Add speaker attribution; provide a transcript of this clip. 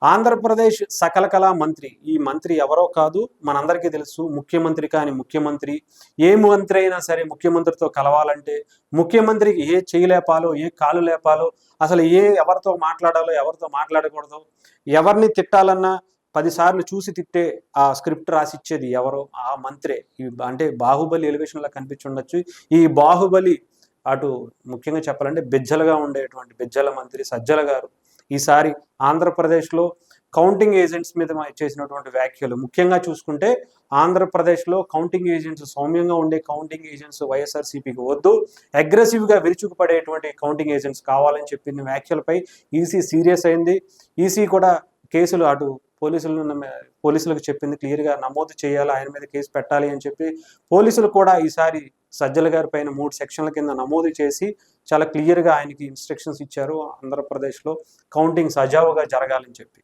Speaker 1: ఆంధ్రప్రదేశ్ సకల కళా మంత్రి. ఈ మంత్రి ఎవరో కాదు, మనందరికీ తెలుసు. ముఖ్యమంత్రి కాని ముఖ్యమంత్రి. ఏ మంత్రి అయినా సరే ముఖ్యమంత్రితో కలవాలంటే, ముఖ్యమంత్రికి ఏ చెయ్యి లేపాలో, ఏ కాలు లేపాలో, అసలు ఎవరితో మాట్లాడాలో, ఎవరితో మాట్లాడకూడదో, ఎవరిని తిట్టాలన్నా 10 సార్లు చూసి తిట్టే ఆ స్క్రిప్ట్ రాసిచ్చేది ఎవరో? ఆ మంత్రే. అంటే 'బాహుబలి' ఎలివేషన్‌లా కనిపించుండొచ్చు. ఈ 'బాహుబలి' అటు ముఖ్యంగా చెప్పాలంటే బిజ్జలగా ఉండేటువంటి బిజ్జల మంత్రి సజ్జల గారు ఈసారి ఆంధ్రప్రదేశ్‌లో కౌంటింగ్ ఏజెంట్స్ మీద చేసినటువంటి వ్యాఖ్యలు ముఖ్యంగా చూసుకుంటే, ఆంధ్రప్రదేశ్‌లో కౌంటింగ్ ఏజెంట్స్ సౌమ్యంగా ఉండే కౌంటింగ్ ఏజెంట్స్ వైఎస్ఆర్‌సీపీకి వద్దు. అగ్రెసివ్‌గా విరుచుకుపడేటువంటి కౌంటింగ్ ఏజెంట్స్ కావాలని చెప్పిన వ్యాఖ్యలపై ఈసీ సీరియస్ అయింది. ఈసీ కూడా కేసులు అటు పోలీసులకు చెప్పింది క్లియర్‌గా నమోదు చేయాలి, ఆయన మీద కేసు పెట్టాలి అని చెప్పి పోలీసులు కూడా ఈసారి సజ్జల గారి పైన 3 సెక్షన్ల కింద నమోదు చేసి చాలా క్లియర్‌గా ఆయనకి ఇన్‌స్ట్రక్షన్స్ ఇచ్చారు. ఆంధ్రప్రదేశ్‌లో కౌంటింగ్ సజావుగా జరగాలని చెప్పి.